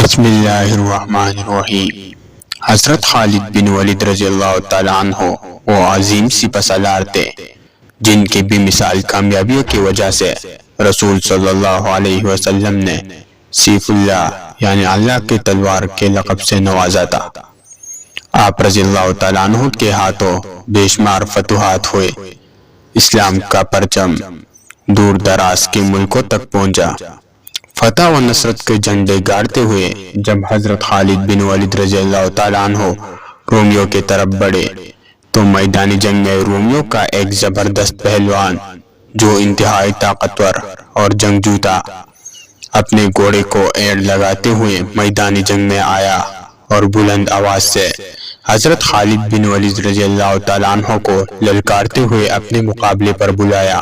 بسم اللہ الرحمن الرحیم۔ حضرت خالد بن ولید رضی اللہ تعالیٰ عنہ وہ عظیم سپہ سالار تھے جن کی بھی مثال کامیابیوں کی وجہ سے رسول صلی اللہ علیہ وسلم نے سیف اللہ یعنی اللہ کی تلوار کے لقب سے نوازا تھا۔ آپ رضی اللہ تعالیٰ عنہ کے ہاتھوں بے شمار فتوحات ہوئے، اسلام کا پرچم دور دراز کے ملکوں تک پہنچا۔ فتح و نصرت کے جھنڈے گاڑتے ہوئے جب حضرت خالد بن ولید رضی اللہ تعالیٰ عنہ رومیوں کی طرف بڑھے تو میدانی جنگ میں رومیوں کا ایک زبردست پہلوان جو انتہائی طاقتور اور جنگجو تھا، اپنے گھوڑے کو ایڑ لگاتے ہوئے میدانی جنگ میں آیا اور بلند آواز سے حضرت خالد بن ولید رضی اللہ تعالیٰ عنہ کو للکارتے ہوئے اپنے مقابلے پر بلایا۔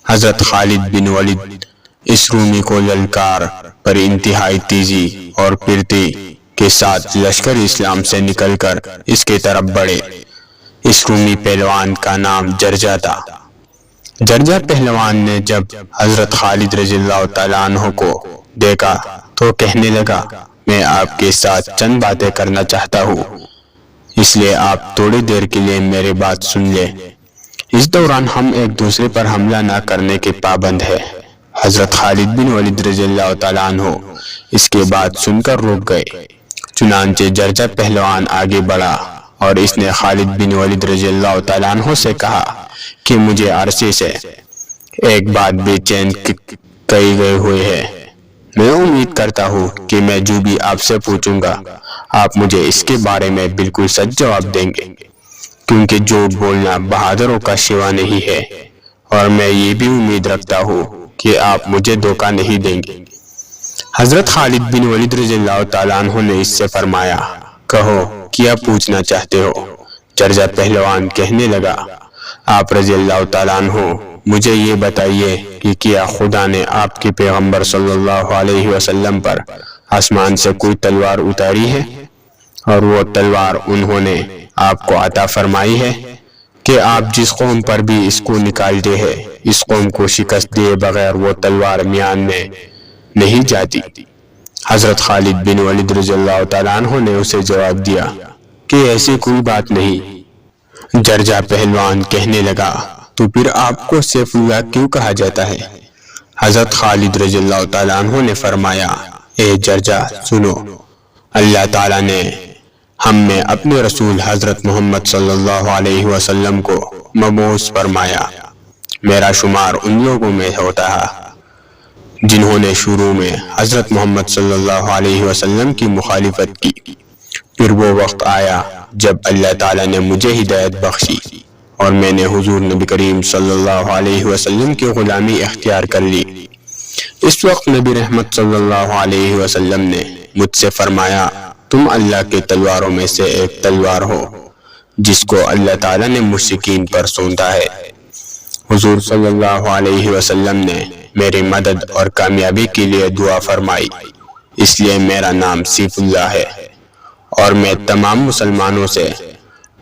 حضرت خالد بن ولید اس رومی کو للکار پر انتہائی تیزی اور پھرتی کے ساتھ لشکر اسلام سے نکل کر اس کی طرف بڑھے۔ اس رومی پہلوان کا نام جرجا تھا۔ جرجا پہلوان نے جب حضرت خالد رضی اللہ تعالیٰ عنہ کو دیکھا تو کہنے لگا، میں آپ کے ساتھ چند باتیں کرنا چاہتا ہوں، اس لیے آپ تھوڑی دیر کے لیے میری بات سن لیں۔ اس دوران ہم ایک دوسرے پر حملہ نہ کرنے کے پابند ہیں۔ حضرت خالد بن ولید رضی اللہ تعالیٰ عنہ اس کے بعد سن کر رک گئے۔ چنانچہ جرجا پہلوان آگے بڑھا اور اس نے خالد بن ولید رضی اللہ تعالیٰ عنہ سے کہا کہ مجھے عرصے سے ایک بات بے چین کہی گئے ہوئے ہے۔ میں امید کرتا ہوں کہ میں جو بھی آپ سے پوچھوں گا آپ مجھے اس کے بارے میں بالکل سچ جواب دیں گے، کیونکہ جھوٹ بولنا بہادروں کا شیوا نہیں ہے، اور میں یہ بھی امید رکھتا ہوں کہ آپ مجھے دھوکہ نہیں دیں گے۔ حضرت خالد بن ولید رضی اللہ تعالیٰ عنہ نے اس سے فرمایا، کہو کیا پوچھنا چاہتے ہو؟ جرجا پہلوان کہنے لگا، آپ رضی اللہ تعالیٰ عنہ مجھے یہ بتائیے کہ کیا خدا نے آپ کے پیغمبر صلی اللہ علیہ وسلم پر آسمان سے کوئی تلوار اتاری ہے، اور وہ تلوار انہوں نے آپ کو عطا فرمائی ہے کہ آپ جس قوم پر بھی اس کو نکالتے ہیں اس قوم کو شکست دیے بغیر وہ تلوار میان میں نہیں جاتی؟ حضرت خالد بن ولید رضی اللہ تعالیٰ عنہ نے اسے جواب دیا کہ ایسی کوئی بات نہیں۔ جرجا پہلوان کہنے لگا، تو پھر آپ کو سیف اللہ کیوں کہا جاتا ہے؟ حضرت خالد رضی اللہ تعالیٰ عنہ نے فرمایا، اے جرجا سنو، اللہ تعالیٰ نے ہم میں اپنے رسول حضرت محمد صلی اللہ علیہ وسلم کو مبعوث فرمایا۔ میرا شمار ان لوگوں میں ہوتا ہے جنہوں نے شروع میں حضرت محمد صلی اللہ علیہ وسلم کی مخالفت کی، پھر وہ وقت آیا جب اللہ تعالیٰ نے مجھے ہدایت بخشی اور میں نے حضور نبی کریم صلی اللہ علیہ وسلم کی غلامی اختیار کر لی۔ اس وقت نبی رحمت صلی اللہ علیہ وسلم نے مجھ سے فرمایا، تم اللہ کے تلواروں میں سے ایک تلوار ہو جس کو اللہ تعالیٰ نے مشرکین پر سونتا ہے۔ حضور صلی اللہ علیہ وسلم نے میری مدد اور کامیابی کے لیے دعا فرمائی، اس لیے میرا نام سیف اللہ ہے، اور میں تمام مسلمانوں سے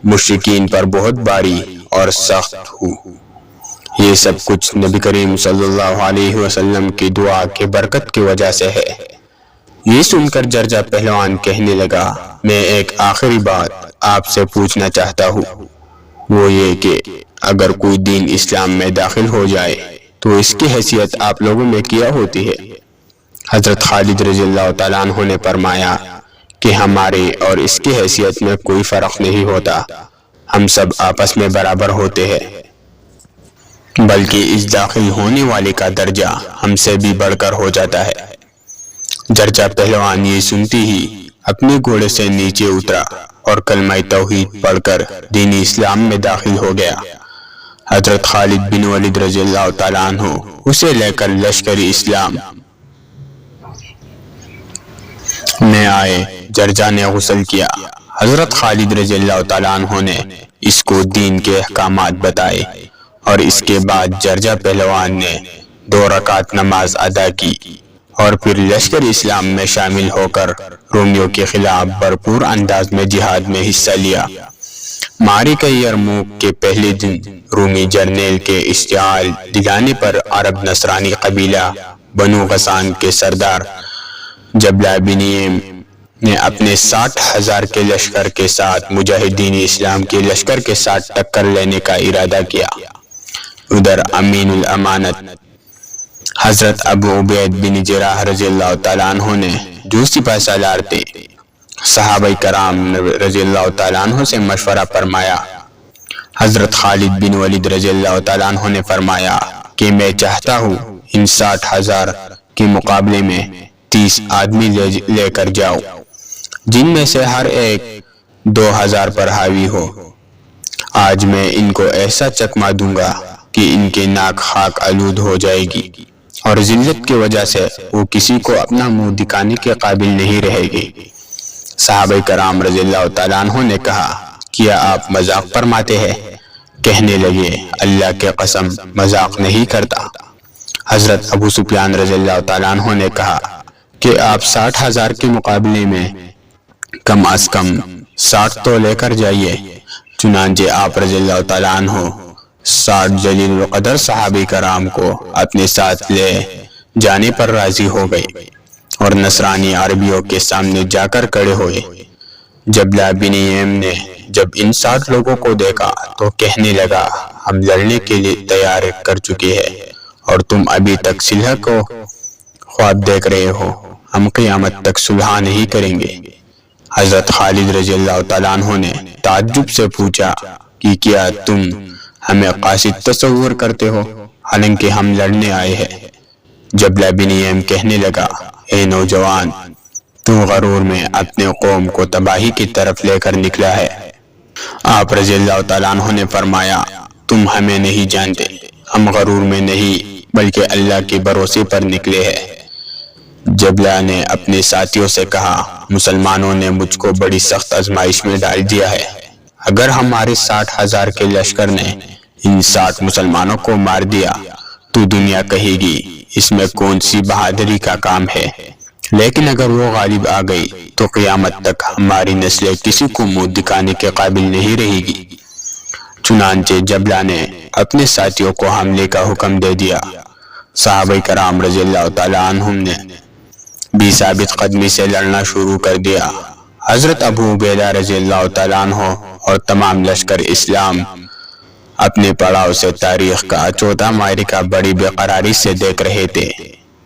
مشرکین پر بہت باری اور سخت ہوں۔ یہ سب کچھ نبی کریم صلی اللہ علیہ وسلم کی دعا کی برکت کی وجہ سے ہے۔ یہ سن کر جرجا پہلوان کہنے لگا، میں ایک آخری بات آپ سے پوچھنا چاہتا ہوں، وہ یہ کہ اگر کوئی دین اسلام میں داخل ہو جائے تو اس کی حیثیت آپ لوگوں میں کیا ہوتی ہے؟ حضرت خالد رضی اللہ تعالیٰ عنہ نے فرمایا کہ ہماری اور اس کی حیثیت میں کوئی فرق نہیں ہوتا، ہم سب آپس میں برابر ہوتے ہیں، بلکہ اس داخل ہونے والے کا درجہ ہم سے بھی بڑھ کر ہو جاتا ہے۔ جرجا پہلوان یہ سنتی ہی اپنے گھوڑے سے نیچے اترا اور کلمہ توحید پڑھ کر دین اسلام میں داخل ہو گیا۔ حضرت خالد بن ولید رضی اللہ تعالیٰ عنہ اسے لے کر لشکر اسلام میں آئے۔ جرجا نے غسل کیا۔ حضرت خالد رضی اللہ تعالیٰ عنہ نے اس کو دین کے احکامات بتائے، اور اس کے بعد جرجا پہلوان نے 2 رکعت نماز ادا کی اور پھر لشکر اسلام میں شامل ہو کر رومیوں کے خلاف بھرپور انداز میں جہاد میں حصہ لیا۔ معرکہ یرموک کے پہلے دن رومی جرنیل کے اشتعال دلانے پر عرب نصرانی قبیلہ بنو غسان کے سردار جبلہ بن ایم نے اپنے 60,000 کے لشکر کے ساتھ مجاہدین اسلام کے لشکر کے ساتھ ٹکر لینے کا ارادہ کیا۔ ادھر امین الامانت حضرت ابو عبید بن جراح رضی اللہ تعالیٰ عنہ نے جو سپہ سالار تھے، صحابہ کرام رضی اللہ تعالیٰ عنہ سے مشورہ فرمایا۔ حضرت خالد بن ولید رضی اللہ تعالیٰ عنہ نے فرمایا کہ میں چاہتا ہوں ان 60,000 کے مقابلے میں 30 آدمی لے کر جاؤ، جن میں سے ہر ایک 2,000 پر حاوی ہو۔ آج میں ان کو ایسا چکما دوں گا کہ ان کے ناک خاک آلود ہو جائے گی اور ذلت کی وجہ سے وہ کسی کو اپنا منہ دکھانے کے قابل نہیں رہے گی۔ صحابہ کرام رضی اللہ تعالیٰ عنہ نے کہا، کیا آپ مذاق فرماتے ہیں؟ کہنے لگے، اللہ کے قسم مذاق نہیں کرتا۔ حضرت ابو سفیان رضی اللہ تعالیٰ عنہ نے کہا کہ آپ 60,000 کے مقابلے میں کم از کم 60 تو لے کر جائیے۔ چنانچہ آپ رضی اللہ تعالیٰ عنہ 60 جلیل القدر صحابہ کرام کو اپنے ساتھ لے جانے پر راضی ہو گئے اور نصرانی عربیوں کے سامنے جا کر کھڑے ہوئے۔ جبلہ بن ایم نے جب ان 60 لوگوں کو دیکھا تو کہنے لگا، ہم لڑنے کے لیے تیار کر چکے ہیں اور تم ابھی تک صلح کو خواب دیکھ رہے ہو، ہم قیامت تک صلح نہیں کریں گے۔ حضرت خالد رضی اللہ تعالیٰ عنہ نے تعجب سے پوچھا کہ کیا تم ہمیں قاصد تصور کرتے ہو، حالانکہ ہم لڑنے آئے ہیں؟ جبلہ بن ایم کہنے لگا، اے نوجوان، تو غرور میں اپنے قوم کو تباہی کی طرف لے کر نکلا ہے۔ آپ رضی اللہ تعالیٰ عنہ نے فرمایا، تم ہمیں نہیں جانتے، ہم غرور میں نہیں بلکہ اللہ کے بھروسے پر نکلے ہیں۔ جبلہ نے اپنے ساتھیوں سے کہا، مسلمانوں نے مجھ کو بڑی سخت آزمائش میں ڈال دیا ہے۔ اگر ہمارے 60,000 کے لشکر نے ان 60 مسلمانوں کو مار دیا تو دنیا کہے گی اس میں کون سی بہادری کا کام ہے، لیکن اگر وہ غالب آ گئی تو قیامت تک ہماری نسلیں کسی کو منہ دکھانے کے قابل نہیں رہے گی۔ چنانچہ جبلہ نے اپنے ساتھیوں کو حملے کا حکم دے دیا۔ صحابہ کرام رضی اللہ تعالیٰ عنہم نے بھی ثابت قدمی سے لڑنا شروع کر دیا۔ حضرت ابو عبیدہ رضی اللہ تعالیٰ عنہ اور تمام لشکر اسلام اپنے پڑاؤ سے تاریخ کا چوتھا معرکہ بڑی بے قراری سے دیکھ رہے تھے۔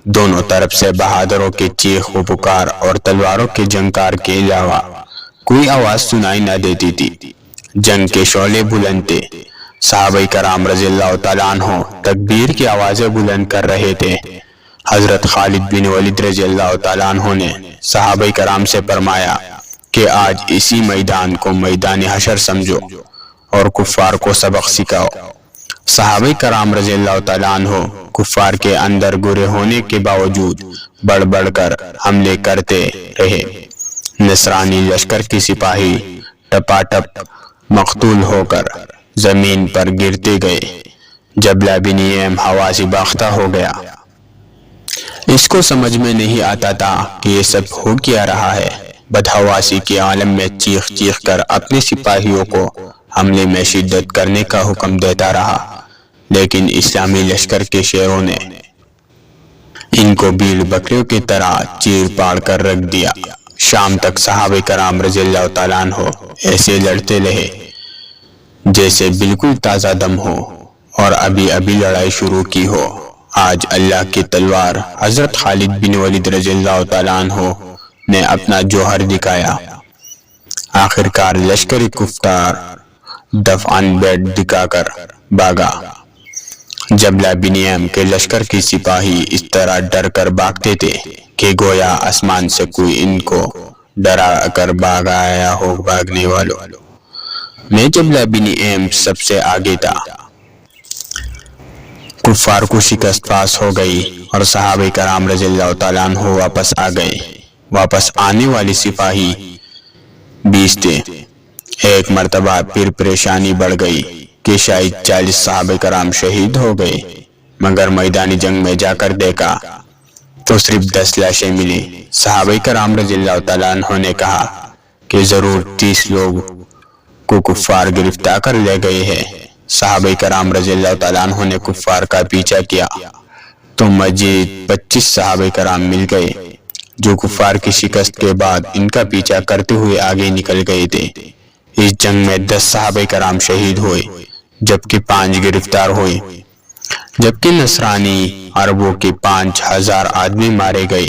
دونوں طرف سے بہادروں کے چیخ و پکار اور تلواروں کے جھنکار کے علاوہ کوئی آواز سنائی نہ دیتی تھی۔ جنگ کے شعلے بلند تھے۔ صحابہ کرام رضی اللہ تعالیٰ عنہ تکبیر کی آوازیں بلند کر رہے تھے۔ حضرت خالد بن ولید رضی اللہ تعالیٰ عنہ نے صحابہ کرام سے فرمایا کہ آج اسی میدان کو میدان حشر سمجھو اور کفار کو سبق سکھاؤ۔ صحابہ کرام رضی اللہ تعالیٰ عنہ کفار کے اندر گرے ہونے کے باوجود بڑھ بڑھ کر حملے کرتے رہے۔ نصرانی لشکر کے سپاہی ٹپاٹپ مقتول ہو کر زمین پر گرتے گئے۔ جبلہ بن ایم حواسی باختہ ہو گیا۔ اس کو سمجھ میں نہیں آتا تھا کہ یہ سب ہو کیا رہا ہے۔ بدحواسی کے عالم میں چیخ چیخ کر اپنے سپاہیوں کو حملے میں شدت کرنے کا حکم دیتا رہا، لیکن اسلامی لشکر کے شیروں نے ان کو بھیڑ بکریوں کی طرح چیر پاڑ کر رکھ دیا۔ شام تک صحابہ کرام رضی اللہ تعالیٰ عنہ ایسے لڑتے رہے جیسے بالکل تازہ دم ہو اور ابھی ابھی لڑائی شروع کی ہو۔ آج اللہ کی تلوار حضرت خالد بن ولید رضی اللہ تعالیٰ عنہ نے اپنا جوہر دکھایا۔ آخرکار لشکر کفار دفعن بیٹ دکھا کر بھاگا۔ جبلہ بن ایم کے لشکر کے سپاہی اس طرح ڈر کر بھاگتے تھے کہ گویا آسمان سے کوئی ان کو ڈرا کر بھاگ آیا ہو۔ بھاگنے والوں میں جبلہ بن ایم سب سے آگے تھا۔ کفار کو شکست پاس ہو گئی اور صحابہ کرام رضی اللہ تعالیٰ عنہ واپس آ گئے۔ واپس آنے والے سپاہی 20 تھے۔ ایک مرتبہ پھر پریشانی بڑھ گئی کہ شاید 40 صحابہ کرام شہید ہو گئے، مگر میدانی جنگ میں جا کر دیکھا تو صرف 10 لاشیں ملی۔ صحابہ کرام رضی اللہ تعالیٰ عنہ نے کہا کہ ضرور 30 لوگ کو کفار گرفتار کر لے گئے ہیں۔ صحابہ کرام رضی اللہ تعالیٰ عنہ نے کفار کا پیچھا کیا تو مزید 25 صحابہ کرام مل گئے، جو کفار کی شکست کے بعد ان کا پیچھا کرتے ہوئے آگے نکل گئے تھے۔ اس جنگ میں 10 صحابہ کرام شہید ہوئے جبکہ 5 گرفتار ہوئے، جبکہ نصرانی عربوں کے 5000 آدمی مارے گئے۔